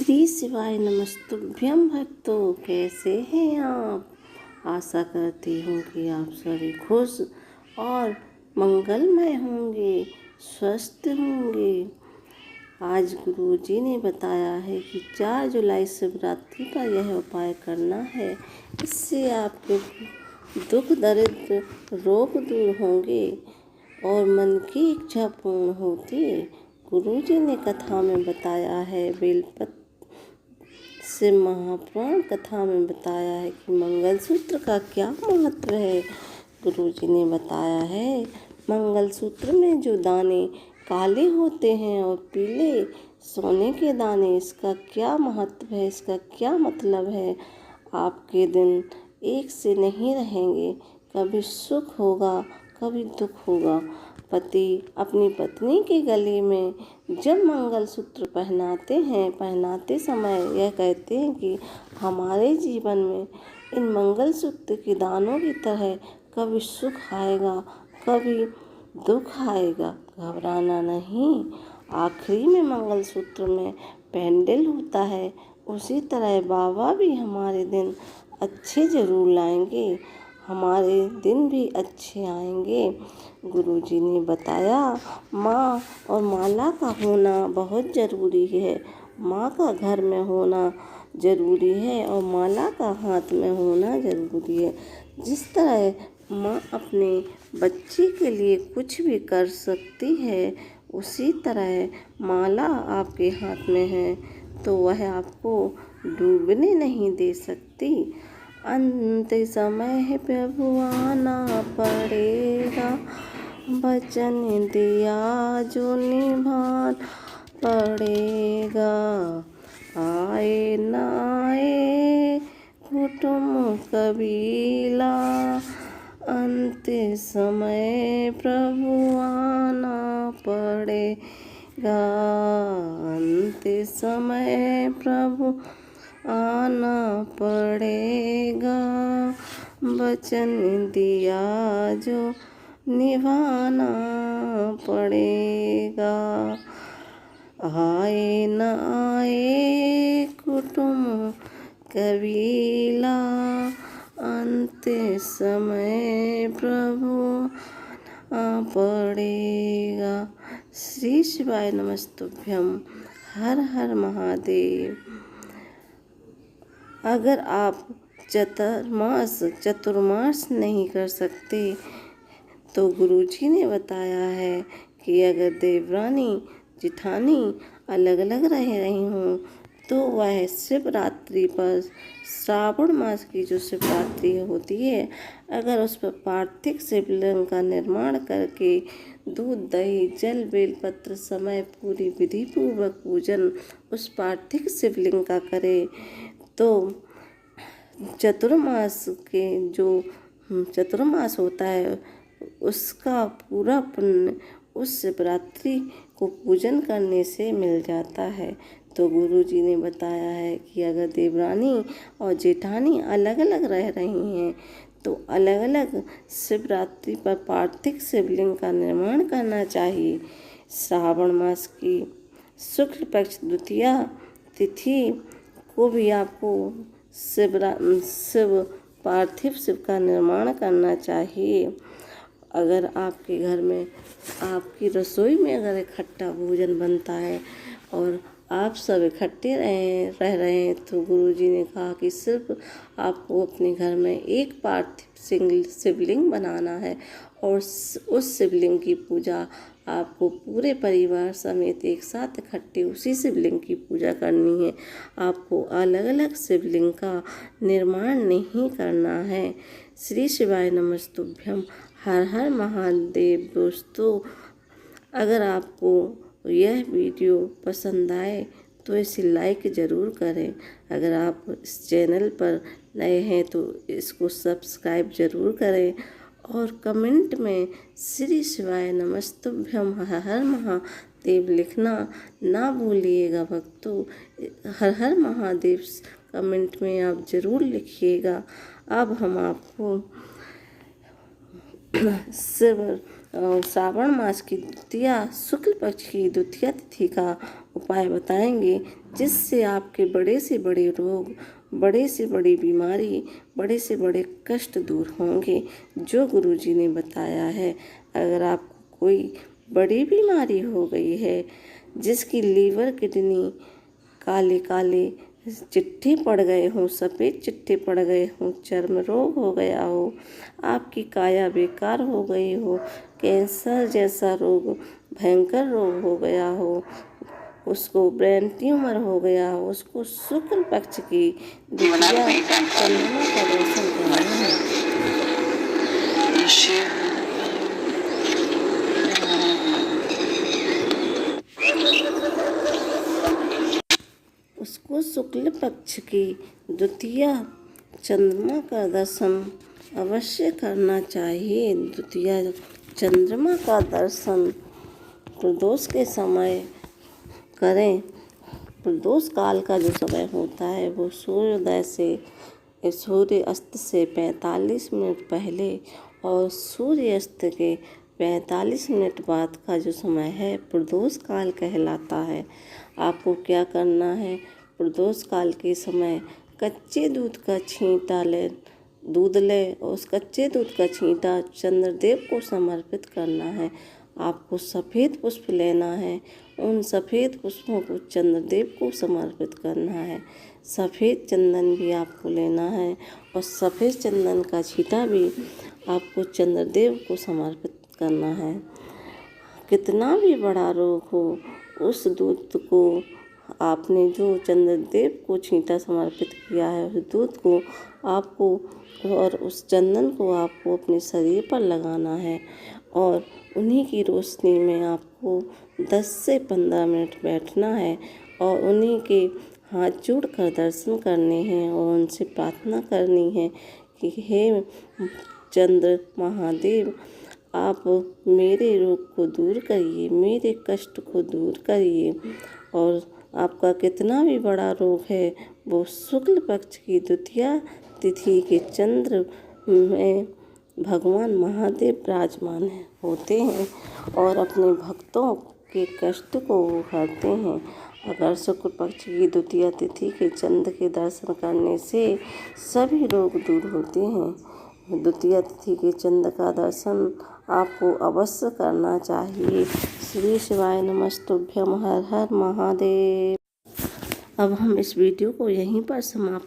श्री शिवाय नमस्तुभ्यं भक्तों, कैसे हैं आप। आशा करती हूँ कि आप सभी खुश और मंगलमय होंगे, स्वस्थ होंगे। आज गुरुजी ने बताया है कि 4 जुलाई शिवरात्रि पर यह उपाय करना है। इससे आपके दुख दरिद्र रोग दूर होंगे और मन की इच्छा पूर्ण होती है। गुरुजी ने कथा में बताया है, बेलपत्र से महापुराण कथा में बताया है कि मंगलसूत्र का क्या महत्व है। गुरुजी ने बताया है, मंगलसूत्र में जो दाने काले होते हैं और पीले सोने के दाने, इसका क्या महत्व है, इसका क्या मतलब है। आपके दिन एक से नहीं रहेंगे, कभी सुख होगा कभी दुख होगा। पति अपनी पत्नी के गले में जब मंगलसूत्र पहनाते समय यह कहते हैं कि हमारे जीवन में इन मंगलसूत्र के दानों की तरह कभी सुख आएगा कभी दुख आएगा, घबराना नहीं। आखिरी में मंगलसूत्र में पेंडल होता है, उसी तरह बाबा भी हमारे दिन अच्छे जरूर लाएंगे, हमारे दिन भी अच्छे आएंगे। गुरुजी ने बताया, माँ और माला का होना बहुत ज़रूरी है। माँ का घर में होना ज़रूरी है और माला का हाथ में होना ज़रूरी है। जिस तरह माँ अपने बच्चे के लिए कुछ भी कर सकती है, उसी तरह माला आपके हाथ में है तो वह आपको डूबने नहीं दे सकती। अंत समय है प्रभु आना पड़ेगा, वचन दिया जो निभाना पड़ेगा। आए न आए कुटुंब कबीला, अंत समय प्रभु आना पड़ेगा। अंत समय प्रभु आना पड़ेगा, वचन दिया जो निभाना पड़ेगा। आए न आए कुटुंब कबीला, अंत समय प्रभु आना पड़ेगा। श्री शिवाय नमस्तुभ्यं। हर हर महादेव। अगर आप चतुर्मास नहीं कर सकते तो गुरुजी ने बताया है कि अगर देवरानी जिठानी अलग अलग रह रही हों तो वह शिवरात्रि पर, श्रावण मास की जो शिवरात्रि होती है, अगर उस पर पार्थिव शिवलिंग का निर्माण करके दूध दही जल बेलपत्र समय पूरी विधि पूर्वक पूजन उस पार्थिव शिवलिंग का करे तो चतुर्मास होता है उसका पूरा पुण्य उस शिवरात्रि को पूजन करने से मिल जाता है। तो गुरुजी ने बताया है कि अगर देवरानी और जेठानी अलग अलग रह रही हैं तो अलग अलग शिवरात्रि पर पार्थिव शिवलिंग का निर्माण करना चाहिए। श्रावण मास की शुक्ल पक्ष द्वितीया तिथि को भी आपको पार्थिव शिव का निर्माण करना चाहिए। अगर आपके घर में आपकी रसोई में अगर इकट्ठा भोजन बनता है और आप सब इकट्ठे रह रहे हैं तो गुरुजी ने कहा कि सिर्फ आपको अपने घर में एक पार्थिव शिवलिंग बनाना है और उस शिवलिंग की पूजा आपको पूरे परिवार समेत एक साथ इकट्ठे उसी शिवलिंग की पूजा करनी है। आपको अलग अलग शिवलिंग का निर्माण नहीं करना है। श्री शिवाय नमस्तुभ्यं। हर हर महादेव। दोस्तों, अगर आपको यह वीडियो पसंद आए तो इसे लाइक ज़रूर करें। अगर आप इस चैनल पर नए हैं तो इसको सब्सक्राइब ज़रूर करें और कमेंट में श्री शिवाय नमस्तुभ्यं हर हर महादेव लिखना ना भूलिएगा भक्तों। हर हर महादेव कमेंट में आप ज़रूर लिखिएगा। अब हम आपको श्रावण मास की द्वितीया शुक्ल पक्ष की द्वितीया तिथि का उपाय बताएंगे, जिससे आपके बड़े से बड़े रोग, बड़े से बड़ी बीमारी, बड़े से बड़े कष्ट दूर होंगे, जो गुरुजी ने बताया है। अगर आपको कोई बड़ी बीमारी हो गई है, जिसकी लीवर, किडनी काले काले चिट्ठे पड़ गए हों, सफ़ेद चिट्ठे पड़ गए हों, चर्म रोग हो गया हो, आपकी काया बेकार हो गई हो, कैंसर जैसा रोग, भयंकर रोग हो गया हो, उसको ब्रेन ट्यूमर हो गया हो, उसको शुक्ल पक्ष की द्वितीया चंद्रमा का दर्शन करना है। उसको शुक्ल पक्ष की द्वितीया चंद्रमा का दर्शन अवश्य करना चाहिए। द्वितीया चंद्रमा का दर्शन प्रदोष के समय करें। प्रदोष काल का जो समय होता है वो सूर्योदय से सूर्य अस्त से 45 मिनट पहले और सूर्य अस्त के 45 मिनट बाद का जो समय है प्रदोष काल कहलाता है। आपको क्या करना है, प्रदोष काल के समय कच्चे दूध का छींटा दूध ले और उस कच्चे दूध का छींटा चंद्रदेव को समर्पित करना है। आपको सफ़ेद पुष्प लेना है, उन सफ़ेद पुष्पों को चंद्रदेव को समर्पित करना है। सफ़ेद चंदन भी आपको लेना है और सफ़ेद चंदन का छींटा भी आपको चंद्रदेव को समर्पित करना है। कितना भी बड़ा रोग हो, उस दूध को आपने जो चंद्रदेव को छींटा समर्पित किया है, उस दूध को आपको और उस चंदन को आपको अपने शरीर पर लगाना है और उन्हीं की रोशनी में आपको 10 से 15 मिनट बैठना है और उन्हीं के हाथ जोड़कर दर्शन करने हैं और उनसे प्रार्थना करनी है कि हे चंद्र महादेव, आप मेरे रोग को दूर करिए, मेरे कष्ट को दूर करिए। और आपका कितना भी बड़ा रोग है वो शुक्ल पक्ष की द्वितीया तिथि के चंद्र में भगवान महादेव विराजमान होते हैं और अपने भक्तों के कष्ट को वो हरते हैं। अगर शुक्ल पक्ष की द्वितीया तिथि के चंद्र के दर्शन करने से सभी रोग दूर होते हैं। द्वितीया तिथि के चंद्र का दर्शन आपको अवश्य करना चाहिए। श्री शिवाय नमस्तुभ्यम, हर हर महादेव। अब हम इस वीडियो को यहीं पर समाप्त